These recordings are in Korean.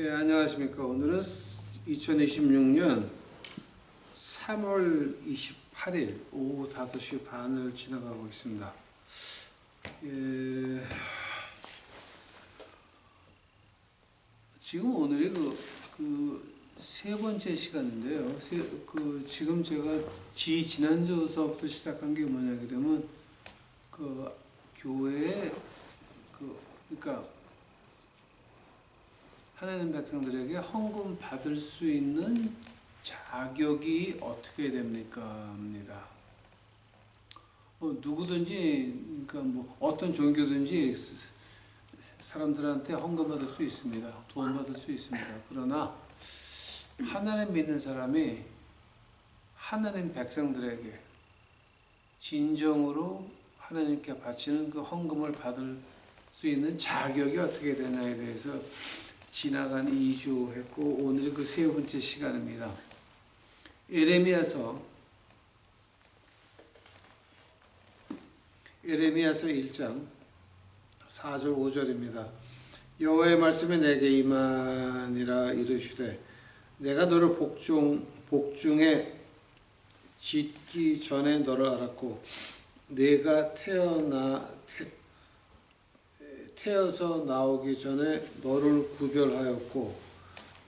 예, 안녕하십니까. 오늘은 2026년 3월 28일 오후 5시 반을 지나가고 있습니다. 예, 지금 오늘이 세 번째 시간인데요. 지금 제가 지난주 수업부터 시작한 게 뭐냐, 그러면 교회에 그러니까 하나님 백성들에게 헌금 받을 수 있는 자격이 어떻게 됩니까? 합니다. 누구든지, 그러니까 어떤 종교든지 사람들한테 헌금 받을 수 있습니다. 돈 받을 수 있습니다. 그러나 하나님 믿는 사람이 하나님 백성들에게 진정으로 하나님께 바치는 그 헌금을 받을 수 있는 자격이 어떻게 되냐에 대해서 지나간 2주 했고, 오늘이 그 세 번째 시간입니다. 에레미야서 1장 4절 5절입니다. 여호와의 말씀이 내게 임하니라. 이르시되 내가 너를 복중에 짓기 전에 너를 알았고 내가 태어서 나오기 전에 너를 구별하였고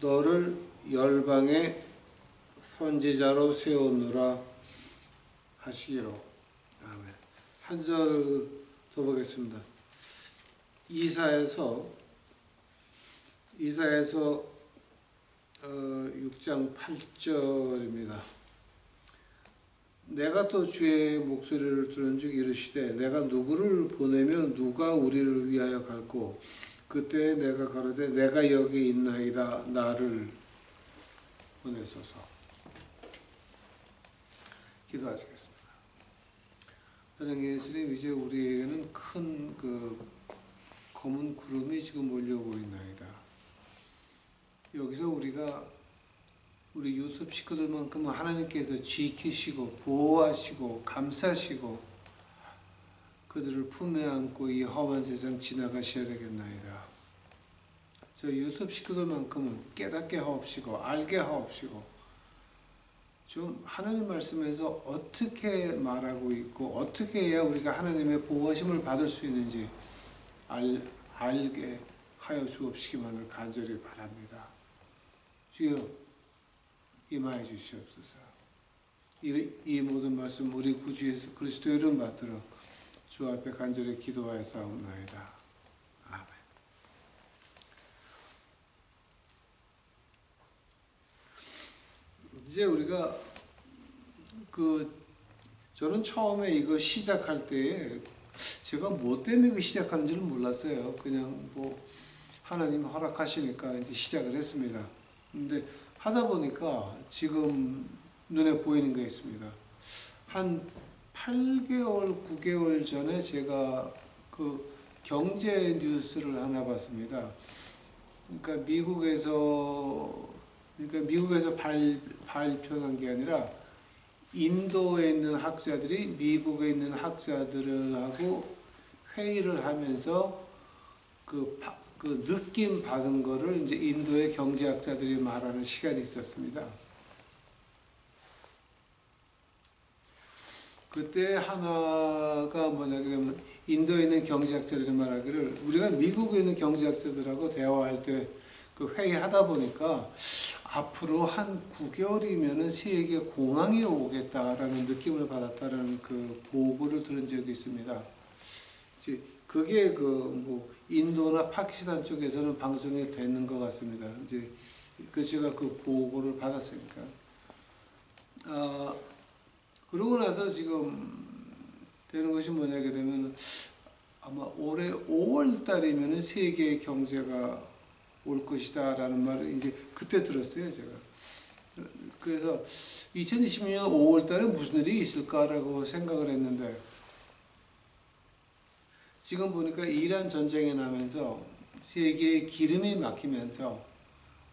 너를 열방의 선지자로 세우노라 하시기로. 아멘. 한 절 더 보겠습니다. 이사야서 6장 8절입니다. 내가 또 주의 목소리를 들은즉 이르시되 내가 누구를 보내면 누가 우리를 위하여 갈고 그때 내가 가로되 내가 여기 있나이다 나를 보내소서. 기도하시겠습니다. 사랑하는 예수님, 이제 우리에게는 큰 검은 구름이 지금 몰려오고 있나이다. 여기서 우리 유튜브 식구들만큼 하나님께서 지키시고 보호하시고 감싸시고 그들을 품에 안고 이 험한 세상 지나가셔야 되겠나이다. 저 유튜브 식구들만큼은 깨닫게 하옵시고 알게 하옵시고 좀 하나님 말씀에서 어떻게 말하고 있고 어떻게 해야 우리가 하나님의 보호하심을 받을 수 있는지 알게 하여 주옵시기만을 간절히 바랍니다. 주여 임하여 주시옵소서. 이 모든 말씀 우리 구주 예수 그리스도의 이름 받들어 주 앞에 간절히 기도하였사옵나이다. 아멘. 이제 우리가 저는 처음에 이거 시작할 때에 제가 뭐 때문에 시작하는지는 몰랐어요. 그냥 하나님 허락하시니까 이제 시작을 했습니다. 근데 하다 보니까 지금 눈에 보이는 게 있습니다. 한 8개월, 9개월 전에 제가 경제 뉴스를 하나 봤습니다. 그러니까 미국에서 발표한 게 아니라 인도에 있는 학자들이 미국에 있는 학자들하고 회의를 하면서 느낌 받은 거를 이제 인도의 경제학자들이 말하는 시간이 있었습니다. 그때 하나가 뭐냐면 인도에 있는 경제학자들이 말하기를 우리가 미국에 있는 경제학자들하고 대화할 때 회의하다 보니까 앞으로 한 9개월이면은 세계 공황이 오겠다라는 느낌을 받았다는 보고를 들은 적이 있습니다. 그게 인도나 파키스탄 쪽에서는 방송이 되는 것 같습니다. 이제 제가 보고를 받았으니까. 그러고 나서 지금 되는 것이 뭐냐게 되면 아마 올해 5월 달이면은 세계 경제가 올 것이다라는 말을 이제 그때 들었어요, 제가. 그래서 2026년 5월 달에 무슨 일이 있을까라고 생각을 했는데 지금 보니까 이란 전쟁이 나면서 세계에 기름이 막히면서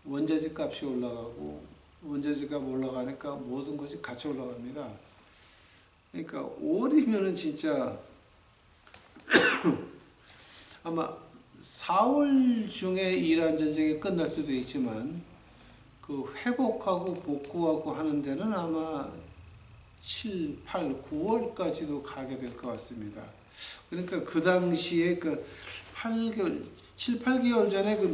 원자재 값이 올라가고 원자재가 올라가니까 모든 것이 같이 올라갑니다. 그러니까 5월이면은 진짜 아마 4월 중에 이란 전쟁이 끝날 수도 있지만 그 회복하고 복구하고 하는 데는 아마 7, 8, 9월까지도 가게 될 것 같습니다. 그러니까 그 당시에 그 8개월, 7, 8개월 전에 그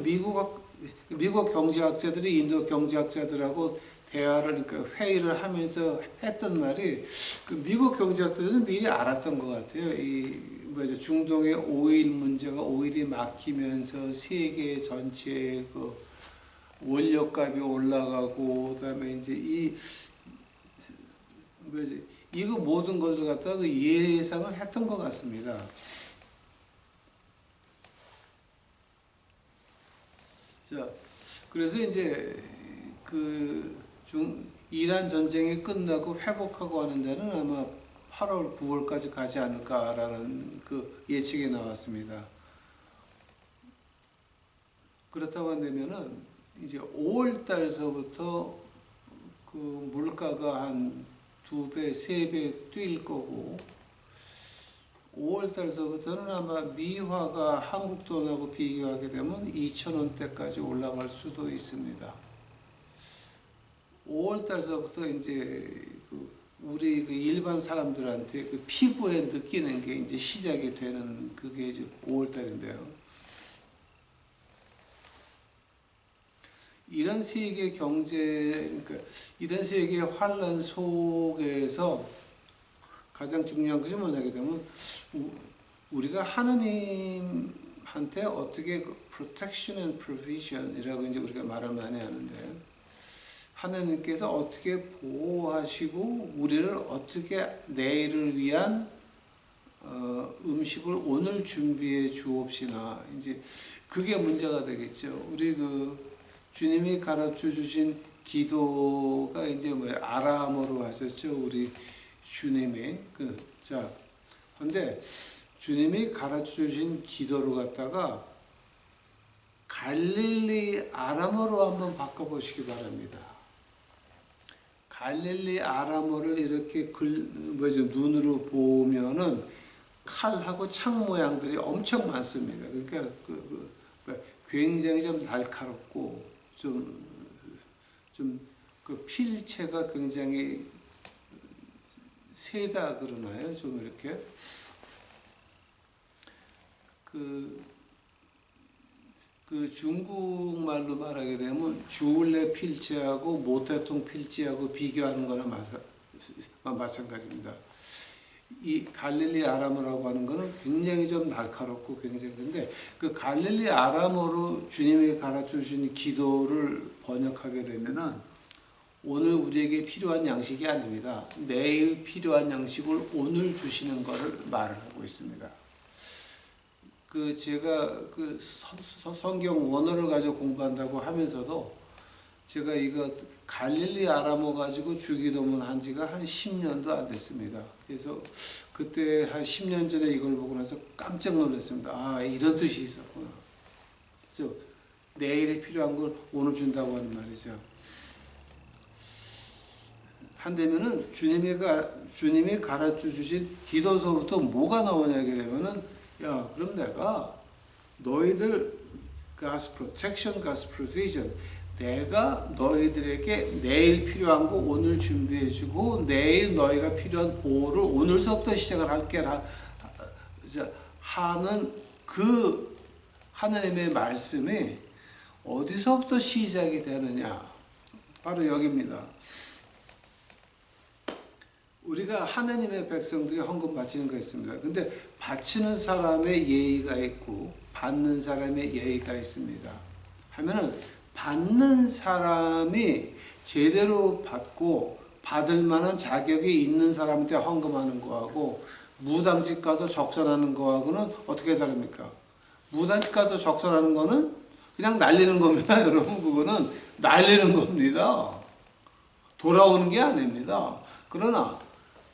미국 경제학자들이 인도 경제학자들하고 대화를, 그러니까 회의를 하면서 했던 말이, 그 미국 경제학자들은 미리 알았던 것 같아요. 중동의 오일 문제가, 오일이 막히면서 세계 전체의 그 원료값이 올라가고, 그다음에 이제 이거 모든 것을 갖다가 그 예상을 했던 것 같습니다. 자, 그래서 이제 이란 전쟁이 끝나고 회복하고 하는 데는 아마 8월, 9월까지 가지 않을까라는 그 예측이 나왔습니다. 그렇다고 한다면은 이제 5월 달서부터 그 물가가 한 2배, 3배 뛸 거고, 5월 달서부터는 아마 미화가 한국 돈하고 비교하게 되면 2,000원대까지 올라갈 수도 있습니다. 5월 달서부터 이제 우리 그 일반 사람들한테 그 피부에 느끼는 게 이제 시작이 되는 그게 이제 5월 달인데요. 이런 세계 경제, 그러니까 이런 세계 환란 속에서 가장 중요한 것이 뭐냐게 되면 우리가 하나님한테 어떻게 protection and provision이라고 이제 우리가 말을 많이 하는데, 하나님께서 어떻게 보호하시고 우리를 어떻게 내일을 위한 음식을 오늘 준비해 주옵시나, 이제 그게 문제가 되겠죠. 우리 주님이 가르쳐 주신 기도가 이제 아람어로 하셨죠. 우리 주님이 근데 주님이 가르쳐 주신 기도를 갖다가 갈릴리 아람어로 한번 바꿔보시기 바랍니다. 갈릴리 아람어를 이렇게 눈으로 보면은 칼하고 창 모양들이 엄청 많습니다. 그러니까 굉장히 좀 날카롭고 그 필체가 굉장히 세다 그러나요? 좀 이렇게 중국말로 말하게 되면 주울레 필체하고 모태통 필체하고 비교하는 거나 마찬가지입니다. 이 갈릴리 아람어라고 하는 거는 굉장히 좀 날카롭고 굉장히, 근데 그 갈릴리 아람어로 주님이 가르쳐 주신 기도를 번역하게 되면은 오늘 우리에게 필요한 양식이 아닙니다. 내일 필요한 양식을 오늘 주시는 것을 말을 하고 있습니다. 제가 성경 원어를 가지고 공부한다고 하면서도 제가 이거 갈릴리 아람어 가지고 주기도문 한 지가 한 10년도 안 됐습니다. 그래서 그때 한 10년 전에 이걸 보고 나서 깜짝 놀랐습니다. 아, 이런 뜻이 있었구나. 그래서 내일에 필요한 걸 오늘 준다고 하는 말이죠. 한다면은 주님이 가르쳐 주신 기도서부터 뭐가 나오냐게 되면은, 야, 그럼 내가 너희들 God's protection, God's provision, 내가 너희들에게 내일 필요한 거 오늘 준비해주고 내일 너희가 필요한 보호를 오늘서부터 시작을 할게라 하는 그 하나님의 말씀이 어디서부터 시작이 되느냐? 바로 여기입니다. 우리가 하나님의 백성들이 헌금 바치는 거 있습니다. 근데 바치는 사람의 예의가 있고 받는 사람의 예의가 있습니다. 하면은 받는 사람이 제대로 받고 받을 만한 자격이 있는 사람한테 헌금하는 거하고 무당집 가서 적선하는 거하고는 어떻게 다릅니까? 무당집 가서 적선하는 거는 그냥 날리는 겁니다. 여러분, 그거는 날리는 겁니다. 돌아오는 게 아닙니다. 그러나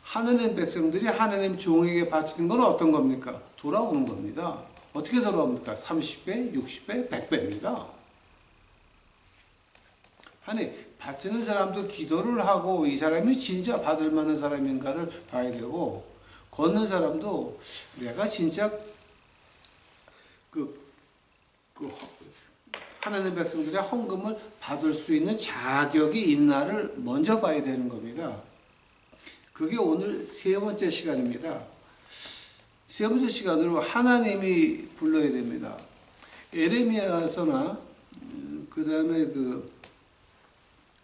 하나님 백성들이 하나님 종에게 바치는 건 어떤 겁니까? 돌아오는 겁니다. 어떻게 돌아옵니까? 30배, 60배, 100배입니다. 아니, 바치는 사람도 기도를 하고 이 사람이 진짜 받을 만한 사람인가를 봐야 되고, 걷는 사람도 내가 진짜 하나님 백성들의 헌금을 받을 수 있는 자격이 있나를 먼저 봐야 되는 겁니다. 그게 오늘 세 번째 시간입니다. 세 번째 시간으로 하나님이 불러야 됩니다. 에레미야서나 그 다음에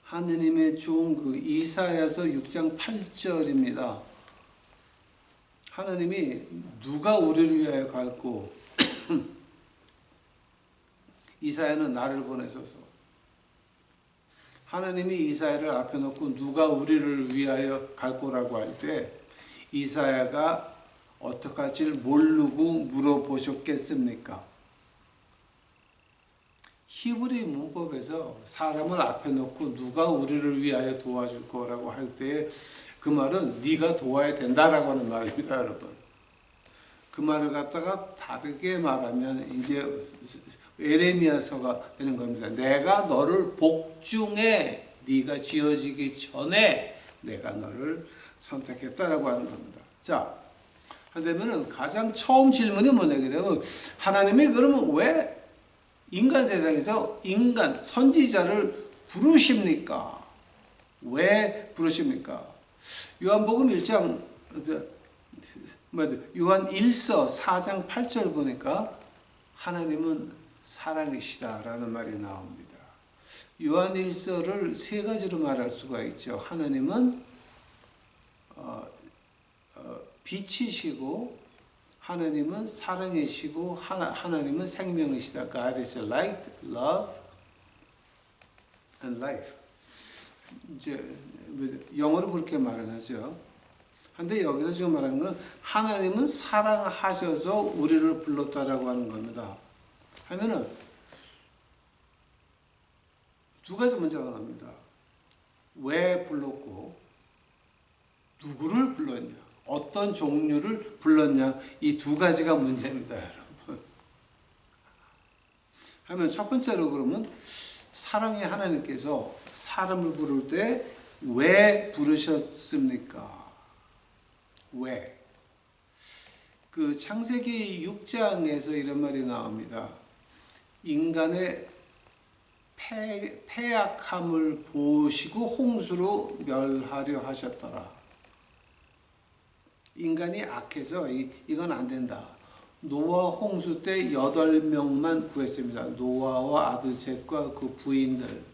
하느님의 종 이사야서 6장 8절입니다. 하나님이 누가 우리를 위하여 갈고 이사야는 나를 보내소서. 하나님이 이사야를 앞에 놓고 누가 우리를 위하여 갈 거라고 할 때 이사야가 어떻게 할지를 모르고 물어보셨겠습니까? 히브리 문법에서 사람을 앞에 놓고 누가 우리를 위하여 도와줄 거라고 할 때 그 말은 네가 도와야 된다라고 하는 말입니다, 여러분. 그 말을 갖다가 다르게 말하면 이제 에레미야서가 되는 겁니다. 내가 너를 복중에 네가 지어지기 전에 내가 너를 선택했다라고 하는 겁니다. 자, 그러면은 가장 처음 질문이 뭐냐면 하나님이 그러면 왜 인간 세상에서 인간 선지자를 부르십니까? 왜 부르십니까? 요한복음 1장 요한 1서 4장 8절 보니까 하나님은 사랑이시다라는 말이 나옵니다. 요한 1서를 세 가지로 말할 수가 있죠. 하나님은 빛이시고 하나님은 사랑이시고 하나님은 생명이시다. God is light, love, and life. 이제 영어로 그렇게 말을 하죠. 근데 여기서 지금 말하는 건 하나님은 사랑하셔서 우리를 불렀다라고 하는 겁니다. 하면은 두 가지 문제가 나옵니다. 왜 불렀고 누구를 불렀냐, 어떤 종류를 불렀냐, 이 두 가지가 문제입니다, 여러분. 하면 첫 번째로 그러면 사랑의 하나님께서 사람을 부를 때 왜 부르셨습니까? 왜? 그 창세기 6장에서 이런 말이 나옵니다. 인간의 패약함을 보시고 홍수로 멸하려 하셨더라. 인간이 악해서 이건 안 된다. 노아 홍수 때 8명만 구했습니다. 노아와 아들 셋과 그 부인들.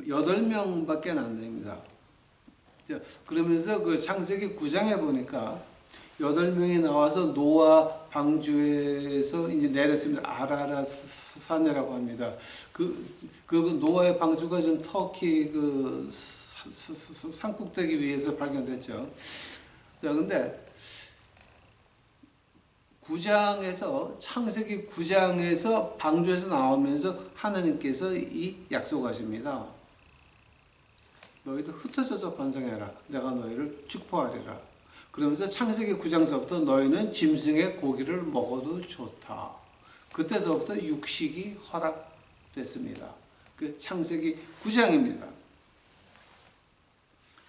8명밖에 안 됩니다. 그러면서 그 창세기 9장에 보니까 8명이 나와서 노아 방주에서 이제 내렸습니다. 아라라 산이라고 합니다. 그 노아의 방주가 지금 터키 산꼭대기 위에서 발견됐죠. 자, 근데 9장에서 창세기 9장에서 방주에서 나오면서 하나님께서 이 약속하십니다. 너희도 흩어져서 번성해라. 내가 너희를 축복하리라. 그러면서 창세기 9장서부터 너희는 짐승의 고기를 먹어도 좋다. 그때서부터 육식이 허락됐습니다. 그 창세기 9장입니다.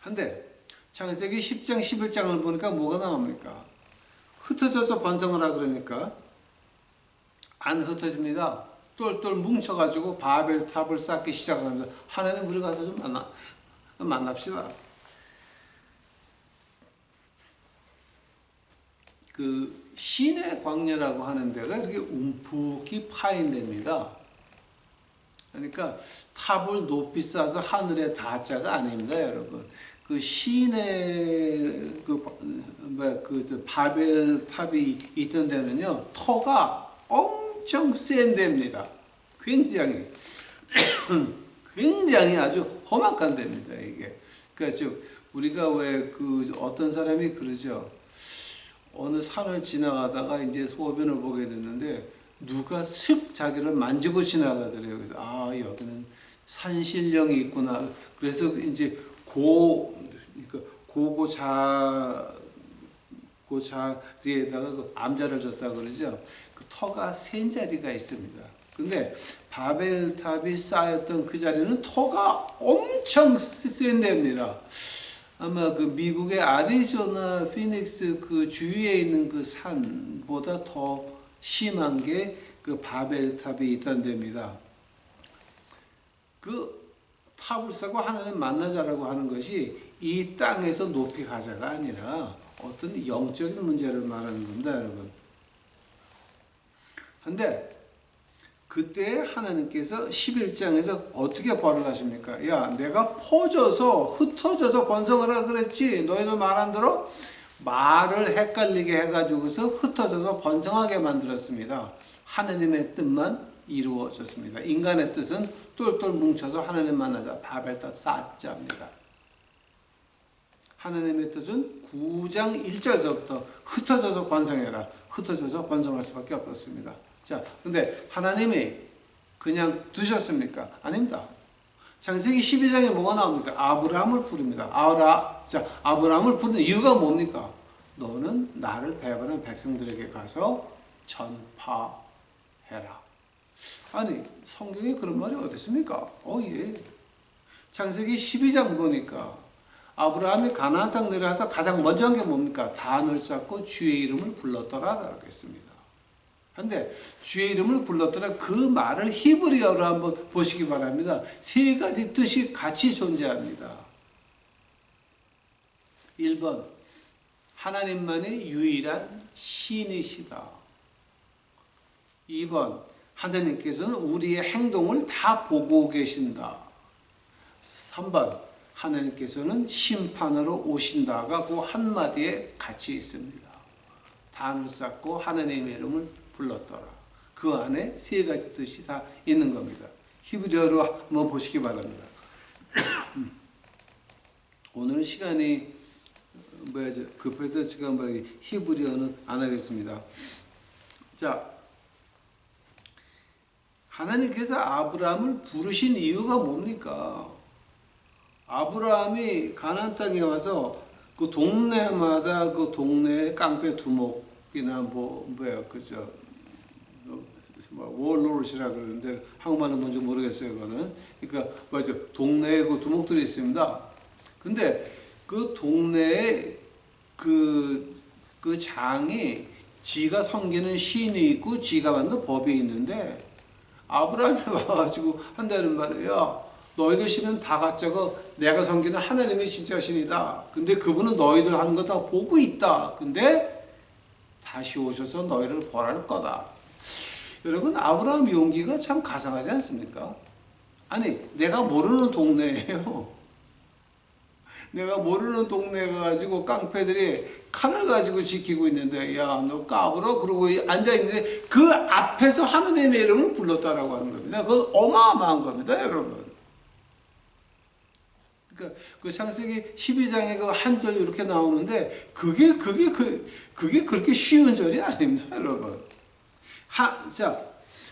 한데 창세기 10장 11장을 보니까 뭐가 나옵니까? 흩어져서 번성하라 그러니까 안 흩어집니다. 똘똘 뭉쳐가지고 바벨탑을 쌓기 시작합니다. 하나님 우리 가서 좀 만납시다. 그 신의 광야라고 하는 데가 이렇게 움푹이 파인 데입니다. 그러니까 탑을 높이 쌓아서 하늘에 닿자가 아닙니다, 여러분. 그 신의 그 바벨탑이 있던 데는요, 터가 엄청 센 데입니다. 굉장히 아주 험악한 데입니다, 이게. 그러니까 즉 우리가 왜 그 어떤 사람이 그러죠. 어느 산을 지나가다가 이제 소변을 보게 됐는데 누가 슥 자기를 만지고 지나가더래요. 그래서 아, 여기는 산신령이 있구나. 그래서 이제 그 자리에다가 그 암자를 줬다 그러죠. 그 터가 센 자리가 있습니다. 근데 바벨탑이 쌓였던 그 자리는 터가 엄청 센 데입니다. 아마 그 미국의 아리조나 피닉스 그 주위에 있는 그 산보다 더 심한 게 그 바벨탑이 있다는 데입니다. 그 탑을 쌓고 하나님 만나자라고 하는 것이 이 땅에서 높이 가자가 아니라 어떤 영적인 문제를 말하는 겁니다, 여러분. 근데 그때 하나님께서 11장에서 어떻게 벌을 하십니까? 야, 내가 퍼져서 흩어져서 번성하라 그랬지. 너희는 말 안 들어? 말을 헷갈리게 해가지고서 흩어져서 번성하게 만들었습니다. 하나님의 뜻만 이루어졌습니다. 인간의 뜻은 똘똘 뭉쳐서 하나님 만나자. 바벨탑 쌓자입니다. 하나님의 뜻은 9장 1절서부터 흩어져서 번성해라. 흩어져서 번성할 수밖에 없었습니다. 자, 근데 하나님이 그냥 두셨습니까? 아닙니다. 창세기 12장에 뭐가 나옵니까? 아브라함을 부릅니다. 아브라함을 부르는 이유가 뭡니까? 너는 나를 배반한 백성들에게 가서 전파해라. 아니, 성경에 그런 말이 어디 있습니까? 예. 창세기 12장 보니까 아브라함이 가나안 땅 내려와서 가장 먼저 한 게 뭡니까? 단을 쌓고 주의 이름을 불렀더라라고 했습니다. 근데 주의 이름을 불렀더라 그 말을 히브리어로 한번 보시기 바랍니다. 세 가지 뜻이 같이 존재합니다. 1번, 하나님만의 유일한 신이시다. 2번, 하나님께서는 우리의 행동을 다 보고 계신다. 3번, 하나님께서는 심판으로 오신다가 그 한마디에 같이 있습니다. 단을 쌓고 하나님의 이름을 불렀더라. 그 안에 세 가지 뜻이 다 있는 겁니다. 히브리어로 한번 보시기 바랍니다. 오늘은 시간이 급해서 지금 히브리어는 안 하겠습니다. 자, 하나님께서 아브라함을 부르신 이유가 뭡니까? 아브라함이 가나안 땅에 와서 그 동네마다 그 동네 깡패 두목이나 월로릇이라 그러는데 한국말은 뭔지 모르겠어요, 그거는. 그러니까 동네에 그 두목들이 있습니다. 근데 그 동네에 그 장이 지가 섬기는 신이 있고 지가 만든 법이 있는데 아브라함이 와가지고 한다는 말이에요. 너희들 신은 다 가짜고 내가 섬기는 하나님이 진짜 신이다. 근데 그분은 너희들 하는 거 다 보고 있다. 근데 다시 오셔서 너희를 벌할 거다. 여러분, 아브라함 용기가 참 가상하지 않습니까? 아니, 내가 모르는 동네예요. 내가 모르는 동네에 가지고 깡패들이 칼을 가지고 지키고 있는데, 야, 너 까불어? 그러고 앉아있는데 그 앞에서 하나님의 이름을 불렀다라고 하는 겁니다. 그건 어마어마한 겁니다, 여러분. 그러니까 그 창세기 12장에 그 한 절 이렇게 나오는데 그게 그렇게 쉬운 절이 아닙니다, 여러분.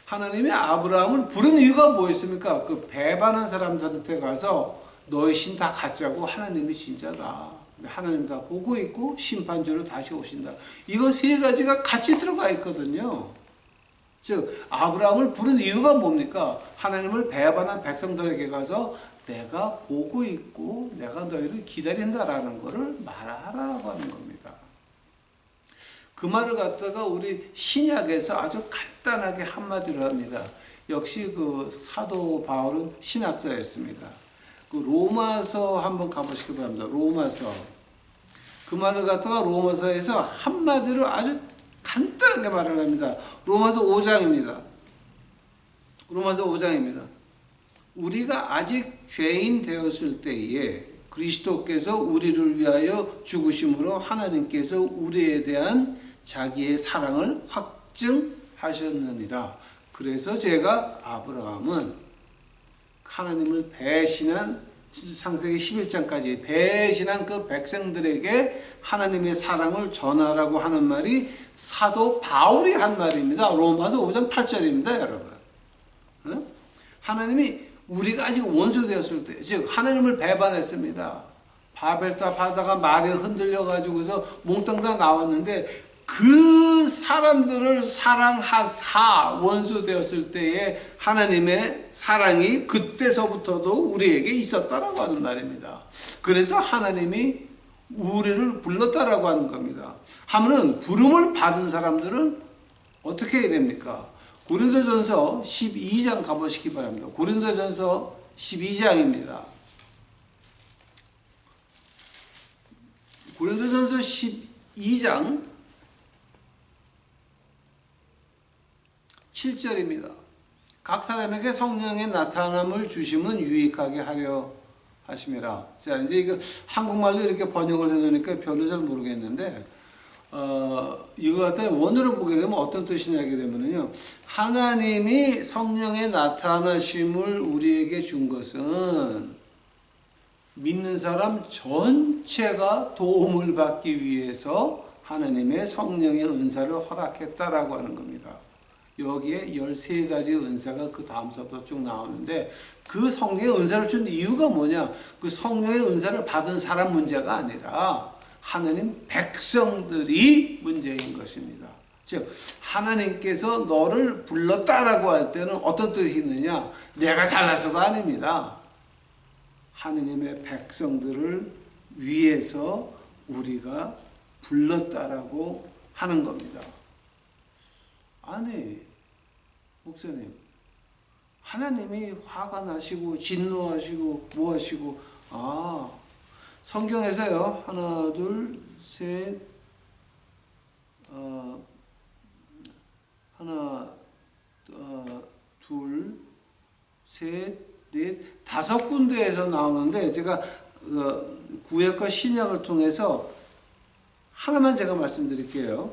하나님이 아브라함을 부른 이유가 뭐였습니까? 그 배반한 사람들한테 가서 너희 신 다 가짜고 하나님이 진짜다. 하나님 다 보고 있고 심판주로 다시 오신다. 이거 세 가지가 같이 들어가 있거든요. 즉 아브라함을 부른 이유가 뭡니까? 하나님을 배반한 백성들에게 가서 내가 보고 있고 내가 너희를 기다린다라는 것을 말하라고 하는 겁니다. 그 말을 갖다가 우리 신약에서 아주 간단하게 한마디로 합니다. 역시 그 사도 바울은 신학자였습니다. 그 로마서 한번 가보시기 바랍니다. 로마서. 그 말을 갖다가 로마서에서 한마디로 아주 간단하게 말을 합니다. 로마서 5장입니다. 로마서 5장입니다. 우리가 아직 죄인 되었을 때에 그리스도께서 우리를 위하여 죽으심으로 하나님께서 우리에 대한 자기의 사랑을 확증하셨느니라. 그래서 제가 아브라함은 하나님을 배신한 창세기 11장까지 배신한 그 백성들에게 하나님의 사랑을 전하라고 하는 말이 사도 바울이 한 말입니다. 로마서 5장 8절입니다, 여러분. 하나님이 우리가 아직 원수 되었을 때, 즉 하나님을 배반했습니다. 바벨탑 하다가 말이 흔들려 가지고서 몽땅 다 나왔는데 그 사람들을 사랑하사 원수 되었을 때에 하나님의 사랑이 그때서부터도 우리에게 있었다라고 하는 말입니다. 그래서 하나님이 우리를 불렀다라고 하는 겁니다. 하면은 부름을 받은 사람들은 어떻게 해야 됩니까? 고린도전서 12장 가보시기 바랍니다. 고린도전서 12장입니다. 고린도전서 12장 7절입니다. 각 사람에게 성령의 나타남을 주심은 유익하게 하려 하심이라. 자, 이제 이거 한국말로 이렇게 번역을 해놓으니까 별로 잘 모르겠는데, 이거 같은 원어로 보게 되면 어떤 뜻이냐 하게 되면요, 하나님이 성령의 나타나심을 우리에게 준 것은 믿는 사람 전체가 도움을 받기 위해서 하나님의 성령의 은사를 허락했다라고 하는 겁니다. 여기에 13가지 은사가 그 다음서부터 쭉 나오는데, 그 성령의 은사를 준 이유가 뭐냐? 그 성령의 은사를 받은 사람 문제가 아니라 하나님 백성들이 문제인 것입니다. 즉 하나님께서 너를 불렀다라고 할 때는 어떤 뜻이 있느냐? 내가 잘나서가 아닙니다. 하느님의 백성들을 위해서 우리가 불렀다라고 하는 겁니다. 아니, 목사님, 하나님이 화가 나시고 진노하시고 뭐하시고, 성경에서요, 하나 둘 셋, 하나 둘 셋 넷 다섯 군데에서 나오는데, 제가 구약과 신약을 통해서 하나만 제가 말씀드릴게요.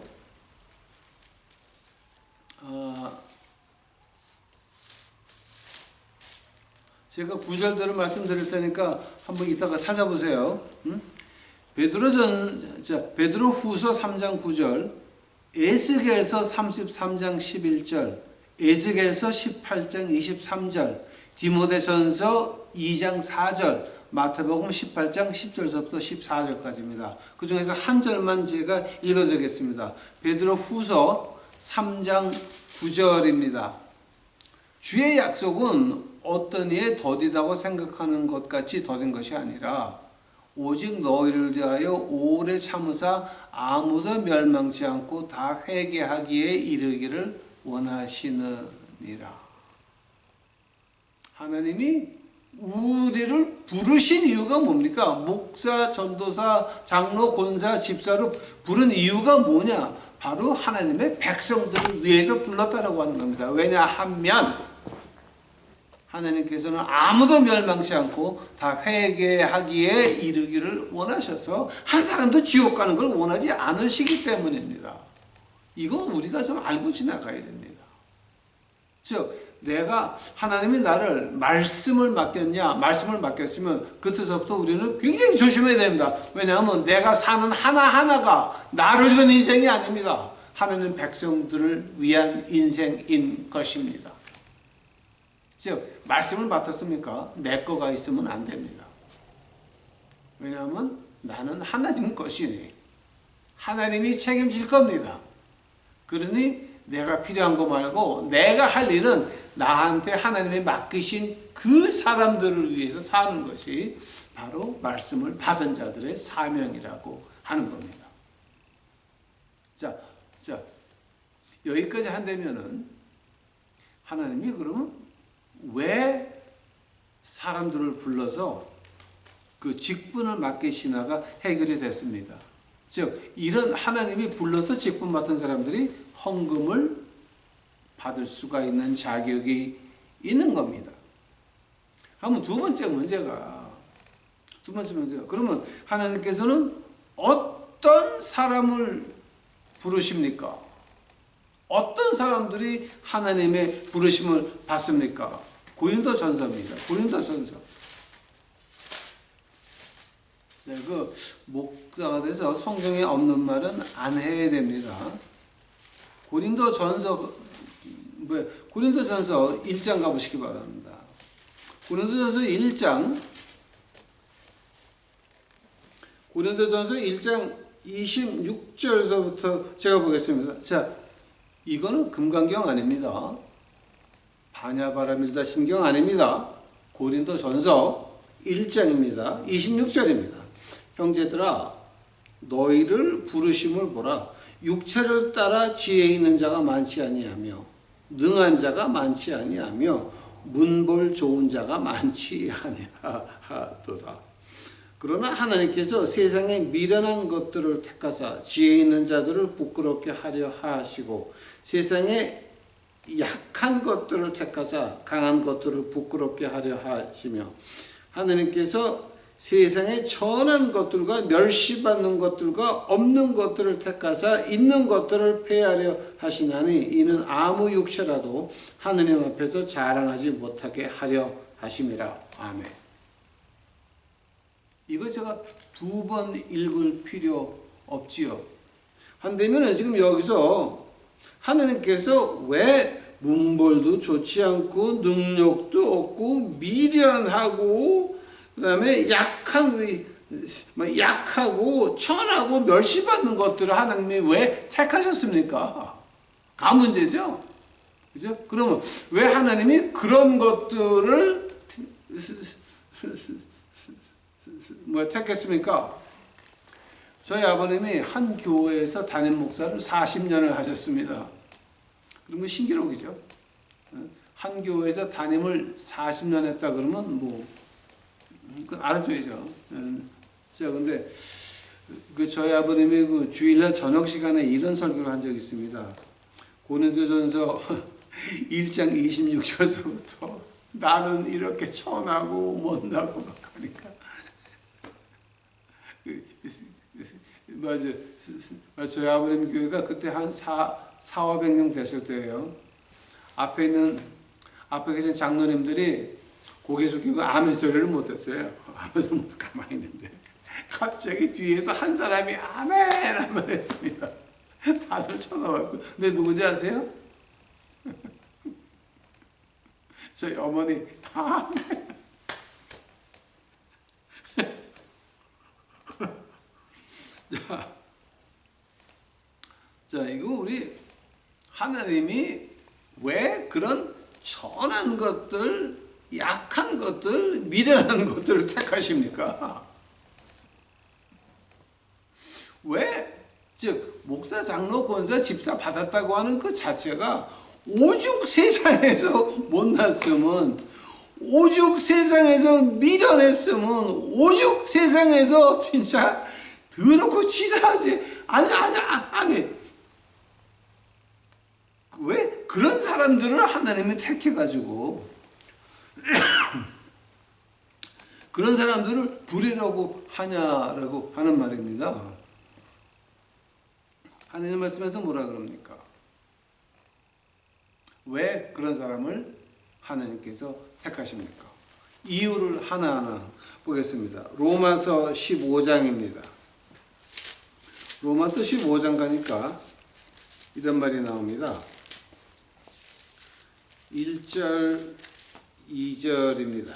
제가 구절들을 말씀드릴 테니까 한번 이따가 찾아보세요. 베드로 후서 3장 9절, 에스겔서 33장 11절, 에스겔서 18장 23절, 디모데전서 2장 4절, 마태복음 18장 10절서부터 14절까지입니다. 그 중에서 한 절만 제가 읽어드리겠습니다. 베드로 후서 3장 9절입니다. 주의 약속은 어떤 이에 더디다고 생각하는 것 같이 더딘 것이 아니라 오직 너희를 위하여 오래 참으사 아무도 멸망치 않고 다 회개하기에 이르기를 원하시느니라. 하나님이 우리를 부르신 이유가 뭡니까? 목사, 전도사, 장로, 권사, 집사로 부른 이유가 뭐냐? 바로 하나님의 백성들을 위해서 불렀다라고 하는 겁니다. 왜냐하면 하나님께서는 아무도 멸망치 않고 다 회개하기에 이르기를 원하셔서 한 사람도 지옥 가는 걸 원하지 않으시기 때문입니다. 이건 우리가 좀 알고 지나가야 됩니다. 즉 내가 하나님이 나를 말씀을 맡겼냐, 말씀을 맡겼으면 그때서부터 우리는 굉장히 조심해야 됩니다. 왜냐하면 내가 사는 하나하나가 나를 위한 인생이 아닙니다. 하나님 백성들을 위한 인생인 것입니다. 즉 말씀을 맡았습니까? 내 거가 있으면 안 됩니다. 왜냐하면 나는 하나님 것이니 하나님이 책임질 겁니다. 그러니 내가 필요한 거 말고 내가 할 일은 나한테 하나님이 맡기신 그 사람들을 위해서 사는 것이 바로 말씀을 받은 자들의 사명이라고 하는 겁니다. 자, 여기까지 한다면은 하나님이 그러면 왜 사람들을 불러서 그 직분을 맡기시나가 해결이 됐습니다. 즉 이런 하나님이 불러서 직분 맡은 사람들이 헌금을 받을 수가 있는 자격이 있는 겁니다. 한번 두 번째 문제가 그러면 하나님께서는 어떤 사람을 부르십니까? 어떤 사람들이 하나님의 부르심을 받습니까? 고린도전서입니다. 고린도전서. 네, 그 목사가 돼서 성경에 없는 말은 안 해야 됩니다. 고린도전서 1장 가보시기 바랍니다. 고린도전서 1장 26절서부터 제가 보겠습니다. 자, 이거는 금강경 아닙니다. 바냐바라 심경 아닙니다. 고린도전서 1장입니다. 26절입니다. 형제들아 너희를 부르심을 보라. 육체를 따라 지혜 있는 자가 많지 아니하며 능한 자가 많지 아니하며 문볼 좋은 자가 많지 아니하도다. 그러나 하나님께서 세상에 미련한 것들을 택하사 지혜 있는 자들을 부끄럽게 하려 하시고 세상에 약한 것들을 택하사 강한 것들을 부끄럽게 하려 하시며 하나님께서 세상에 천한 것들과 멸시받는 것들과 없는 것들을 택하사 있는 것들을 폐하려 하시나니 이는 아무 육체라도 하느님 앞에서 자랑하지 못하게 하려 하심이라. 아멘. 이거 제가 2번 읽을 필요 없지요. 한다면 지금 여기서 하나님께서 왜 문벌도 좋지 않고 능력도 없고 미련하고 그다음에 약하고 천하고 멸시받는 것들을 하나님이 왜 택하셨습니까? 그 문제죠. 그죠? 그러면 왜 하나님이 그런 것들을 택했습니까? 저희 아버님이 한 교회에서 담임 목사를 40년을 하셨습니다. 그런 거 신기록이죠. 한 교회에서 담임을 40년 했다 그러면 그건 알아줘야죠. 자, 근데 저희 아버님이 그 주일날 저녁 시간에 이런 설교를 한 적이 있습니다. 고린도전서 1장 26절서부터 나는 이렇게 천하고 못나고 막 하니까 맞아. 저희 아버님 교회가 그때 한 400-500명 됐을 때예요. 앞에 계신 장로님들이 고개 숙이고 아멘 소리를 못했어요. 아멘 소리 못 가만히 있는데 갑자기 뒤에서 한 사람이 아멘 한번 했습니다. 다들 쳐다봤어. 근데 누군지 아세요? 저희 어머니 아멘. 자, 이거 우리 하나님이 왜 그런 천한 것들, 약한 것들, 미련한 것들을 택하십니까? 왜? 즉 목사, 장로, 권사, 집사 받았다고 하는 그 자체가 오죽 세상에서 못났으면, 오죽 세상에서 미련했으면, 오죽 세상에서 진짜 더럽고 치사하지. 아니. 왜 그런 사람들을 하나님이 택해가지고 그런 사람들을 부리려고 하냐라고 하는 말입니다. 하나님 말씀에서 뭐라 그럽니까? 왜 그런 사람을 하나님께서 택하십니까? 이유를 하나하나 보겠습니다. 로마서 15장입니다. 로마서 15장 가니까 이런 말이 나옵니다. 1절, 2절입니다.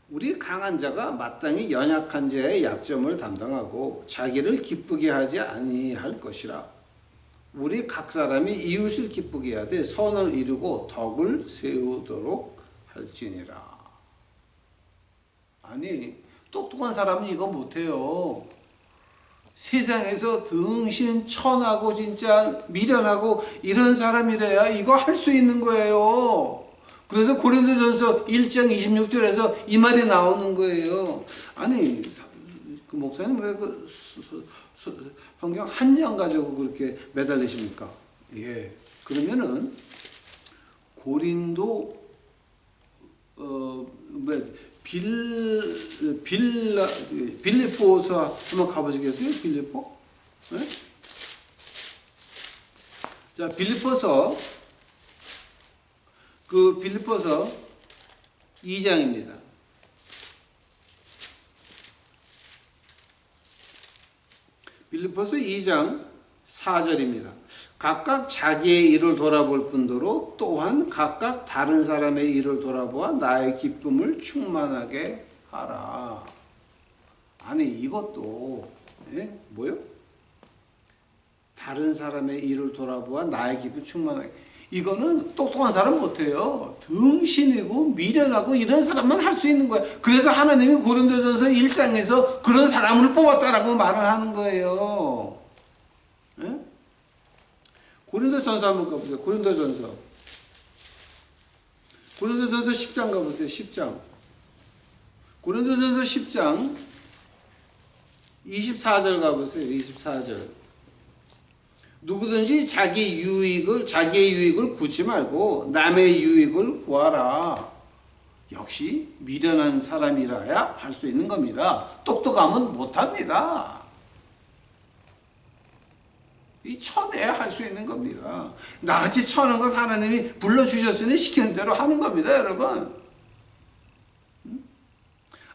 우리 강한 자가 마땅히 연약한 자의 약점을 담당하고 자기를 기쁘게 하지 아니할 것이라. 우리 각 사람이 이웃을 기쁘게 하되 선을 이루고 덕을 세우도록 할지니라. 아니, 똑똑한 사람은 이거 못해요. 세상에서 등신 천하고 진짜 미련하고 이런 사람이래야 이거 할 수 있는 거예요. 그래서 고린도전서 1장 26절에서 이 말이 나오는 거예요. 아니, 그 목사님 왜 그 성경 한 장 가지고 그렇게 매달리십니까? 예. 그러면은 고린도 빌립보서 한번 가보시겠어요? 빌립보? 네? 자, 빌립보서 2장입니다. 빌립보서 2장 4절입니다. 각각 자기의 일을 돌아볼 뿐더러 또한 각각 다른 사람의 일을 돌아보아 나의 기쁨을 충만하게 하라. 아니, 이것도 예? 뭐요? 다른 사람의 일을 돌아보아 나의 기분 충만하게. 이거는 똑똑한 사람 못해요. 등신이고 미련하고 이런 사람만 할 수 있는 거야. 그래서 하나님이 고린도전서 1장에서 그런 사람을 뽑았다라고 말을 하는 거예요. 예? 고린도전서 한번 가보세요. 고린도전서 10장 가보세요. 10장. 고린도전서 10장 24절 가보세요. 24절. 누구든지 자기의 유익을 구지 말고 남의 유익을 구하라. 역시 미련한 사람이라야 할 수 있는 겁니다. 똑똑하면 못합니다. 이 쳐내야 할 수 있는 겁니다. 나같이 쳐는 건 하나님이 불러주셨으니 시키는 대로 하는 겁니다, 여러분.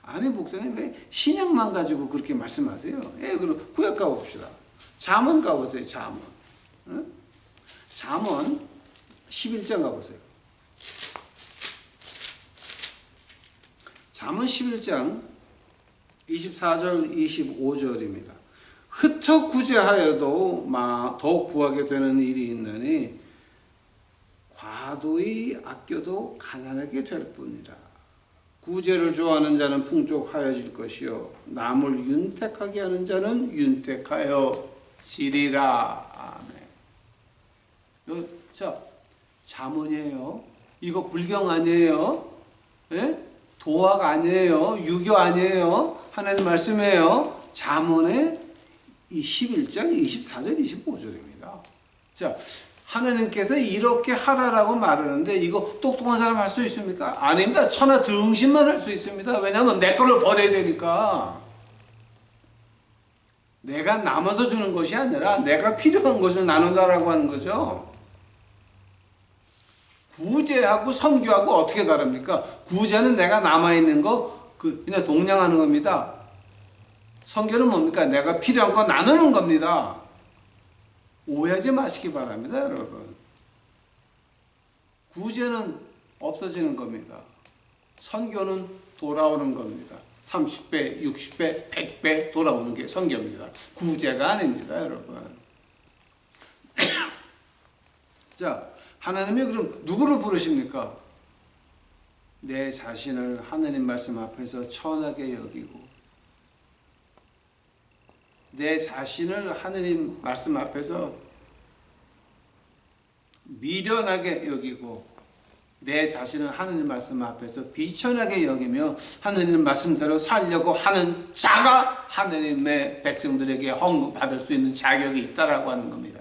아니, 목사님 왜 신약만 가지고 그렇게 말씀하세요? 예, 그럼 구약 가봅시다. 잠언 가보세요, 잠언. 응? 잠언 11장 가보세요. 잠언 11장 24절 25절입니다. 흩어 구제하여도 더욱 구하게 되는 일이 있느니 과도히 아껴도 가난하게 될 뿐이라. 구제를 좋아하는 자는 풍족하여질 것이요 남을 윤택하게 하는 자는 윤택하여지리라. 아멘. 자, 잠언이에요. 이거 불경 아니에요. 예? 도학 아니에요. 유교 아니에요. 하나님 말씀이에요. 잠언의 이 11장 24절 25절입니다. 자, 하나님께서 이렇게 하라라고 말하는데 이거 똑똑한 사람 할 수 있습니까? 아닙니다. 천하 등신만 할 수 있습니다. 왜냐하면 내 거를 버려야 되니까. 내가 남아도 주는 것이 아니라 내가 필요한 것을 나눈다라고 하는 거죠. 구제하고 선교하고 어떻게 다릅니까? 구제는 내가 남아있는 거 그냥 동량하는 겁니다. 선교는 뭡니까? 내가 필요한 거 나누는 겁니다. 오해하지 마시기 바랍니다, 여러분. 구제는 없어지는 겁니다. 선교는 돌아오는 겁니다. 30배, 60배, 100배 돌아오는 게 선교입니다. 구제가 아닙니다, 여러분. 자, 하나님이 그럼 누구를 부르십니까? 내 자신을 하나님 말씀 앞에서 천하게 여기고 내 자신을 하느님 말씀 앞에서 미련하게 여기고 내 자신을 하느님 말씀 앞에서 비천하게 여기며 하느님 말씀대로 살려고 하는 자가 하느님의 백성들에게 헌금받을 수 있는 자격이 있다라고 하는 겁니다.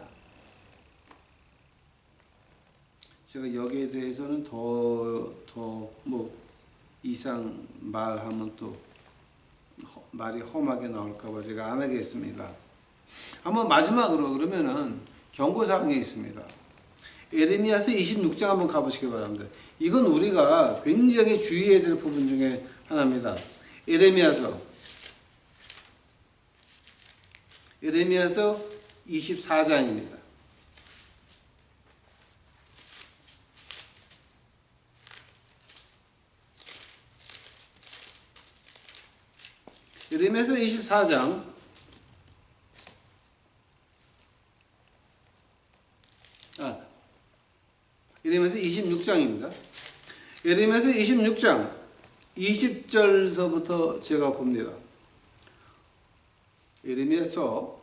제가 여기에 대해서는 뭐 이상 말하면 또 말이 험하게 나올까봐 제가 안 하겠습니다. 한번 마지막으로 그러면은 경고사항이 있습니다. 에레미야서 26장 한번 가보시기 바랍니다. 이건 우리가 굉장히 주의해야 될 부분 중에 하나입니다. 에레미야서 24장입니다. 에레미야서 24장 에레미야서 26장입니다. 에레미야서 26장 20절서부터 제가 봅니다. 에레미야서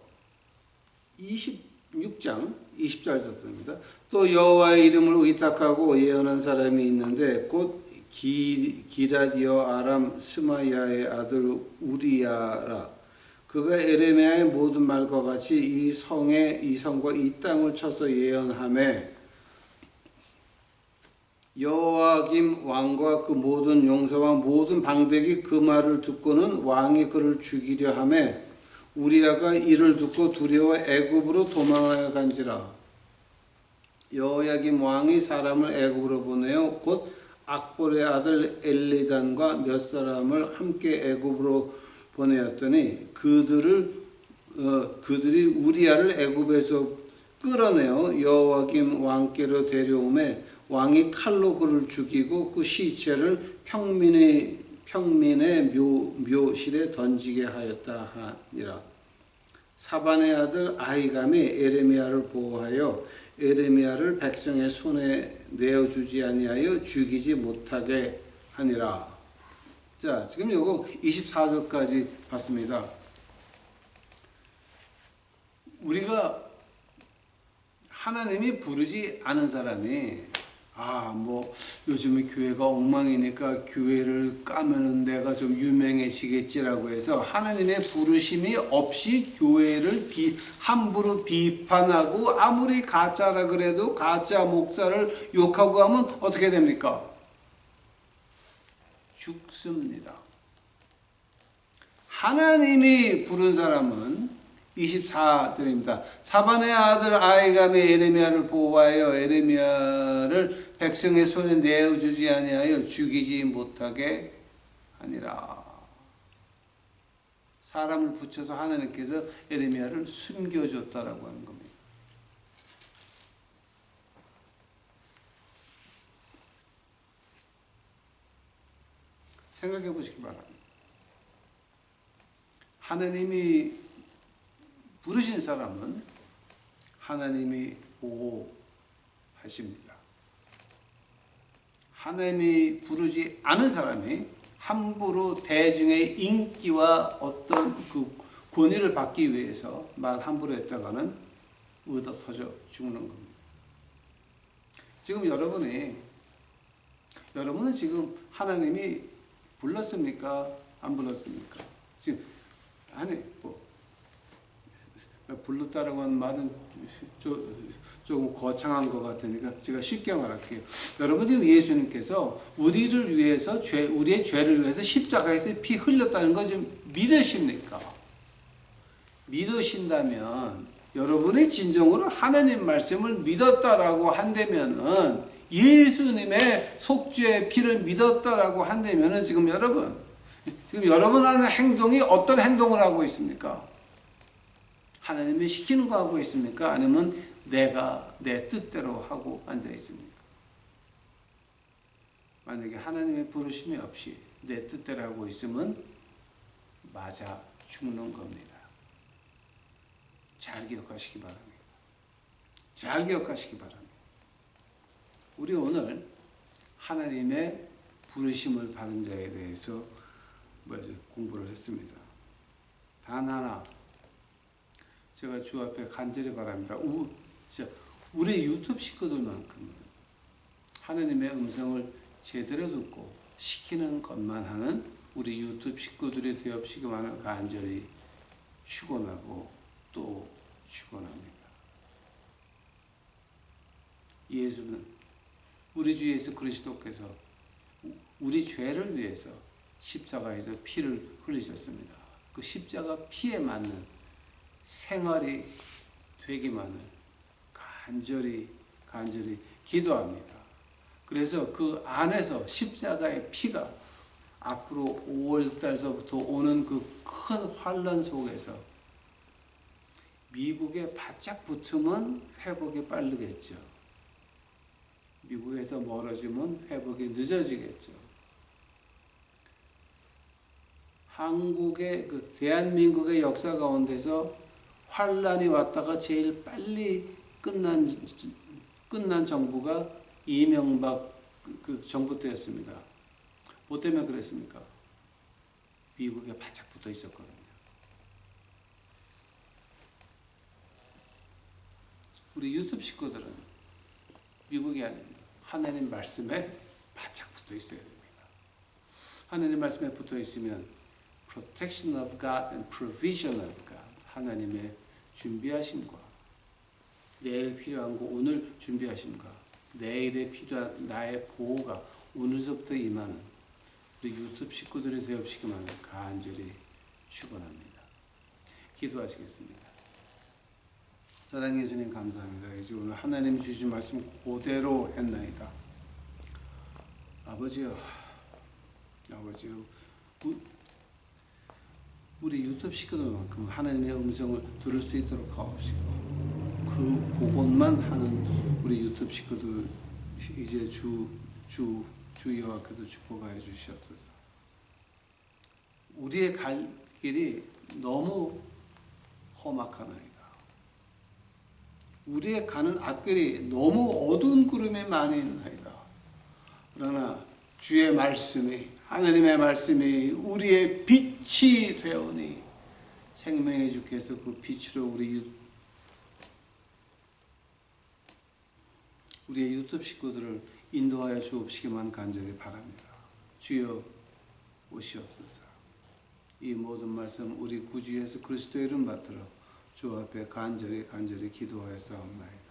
26장 20절서부터입니다. 또 여호와의 이름을 의탁하고 예언한 사람이 있는데 곧 기랏 여아람 스마야의 아들 우리야라. 그가 에레미야의 모든 말과 같이 이 성과 이 땅을 쳐서 예언하매 여호야김 왕과 그 모든 용사와 모든 방백이 그 말을 듣고는 왕이 그를 죽이려 하매 우리야가 이를 듣고 두려워 애굽으로 도망하여 간지라. 여호야김 왕이 사람을 애굽으로 보내어 곧 악볼의 아들 엘리단과 몇 사람을 함께 애굽으로 보내었더니 그들이 우리야를 애굽에서 끌어내어 여호야김 왕께로 데려오매 왕이 칼로 그를 죽이고 그 시체를 평민의 묘실에 던지게 하였다 하니라. 사반의 아들 아히감이 에레미야를 보호하여 에레미야를 백성의 손에 내어주지 아니하여 죽이지 못하게 하니라. 자, 지금 요거 24절까지 봤습니다. 우리가 하나님이 부르지 않은 사람이 뭐 요즘에 교회가 엉망이니까 교회를 까면은 내가 좀 유명해지겠지라고 해서 하나님의 부르심이 없이 교회를 함부로 비판하고 아무리 가짜라 그래도 가짜 목사를 욕하고 하면 어떻게 됩니까? 죽습니다. 하나님이 부른 사람은 24절입니다. 사반의 아들 아히감이 에레미야를 보호하여 에레미야를 백성의 손에 내어주지 아니하여 죽이지 못하게 하니라. 사람을 붙여서 하나님께서 에레미야를 숨겨줬다라고 하는 겁니다. 생각해 보시기 바랍니다. 하나님이 부르신 사람은 하나님이 보호하십니다. 하나님이 부르지 않은 사람이 함부로 대중의 인기와 어떤 그 권위를 받기 위해서 말 함부로 했다가는 얻어 터져 죽는 겁니다. 지금 여러분은 지금 하나님이 불렀습니까? 안 불렀습니까? 지금 불렀다라고 하는 말은 조금 거창한 것 같으니까 제가 쉽게 말할게요. 여러분 지금 예수님께서 우리를 위해서 우리의 죄를 위해서 십자가에서 피 흘렸다는 거 지금 믿으십니까? 믿으신다면 여러분이 진정으로 하나님 말씀을 믿었다라고 한다면은 예수님의 속죄의 피를 믿었다라고 한다면은 지금 여러분 하는 행동이 어떤 행동을 하고 있습니까? 하나님이 시키는 거 하고 있습니까? 아니면 내가 내 뜻대로 하고 앉아 있습니까? 만약에 하나님의 부르심이 없이 내 뜻대로 하고 있으면 맞아 죽는 겁니다. 잘 기억하시기 바랍니다. 잘 기억하시기 바랍니다. 우리 오늘 하나님의 부르심을 받은 자에 대해서 공부를 했습니다. 단 하나 제가 주 앞에 간절히 바랍니다. 우리 유튜브 식구들만큼은 하나님의 음성을 제대로 듣고 시키는 것만 하는 우리 유튜브 식구들이 되옵시기만을 간절히 축원하고 또 축원합니다. 예수는 우리 주 예수 그리스도께서 우리 죄를 위해서 십자가에서 피를 흘리셨습니다. 그 십자가 피에 맞는 생활이 되기만을 간절히 기도합니다. 그래서 그 안에서 십자가의 피가 앞으로 5월달서부터 오는 그 큰 환란 속에서 미국에 바짝 붙으면 회복이 빠르겠죠. 미국에서 멀어지면 회복이 늦어지겠죠. 한국의 대한민국의 역사 가운데서 환란이 왔다가 제일 빨리 끝난 정부가 이명박 그 정부 때였습니다. 뭐 때문에 그랬습니까? 미국에 바짝 붙어 있었거든요. 우리 유튜브 식구들은 미국이 아닙니다. 하나님 말씀에 바짝 붙어 있어야 됩니다. 하나님 말씀에 붙어 있으면 protection of God and provision of God, 하나님의 준비하심과 내일 필요한 거 오늘 준비하심과 내일에 필요한 나의 보호가 오늘서부터 임하는 우리 유튜브 식구들이 되옵시기만을 간절히 축원합니다. 기도하시겠습니다. 사랑해 예수님 감사합니다. 이제 오늘 하나님 주신 말씀 그대로 했나이다. 아버지요, 우리 유튜브 식구들만큼 하나님의 음성을 들을 수 있도록 하옵시고 그 복음만 하는 우리 유튜브 식구들 이제 주 여호와께도 축복하여 주시옵소서. 우리의 갈 길이 너무 험악하나이다. 우리의 가는 앞길이 너무 어두운 구름이 많이 있나이다. 그러나 주의 말씀이, 하나님의 말씀이 우리의 빛이 되오니 생명의 주께서 그 빛으로 우리의 유튜브 식구들을 인도하여 주옵시기만 간절히 바랍니다. 주여 오시옵소서. 이 모든 말씀 우리 구주 예수 그리스도의 이름 받들어 주 앞에 간절히 기도하여 싸움나이다.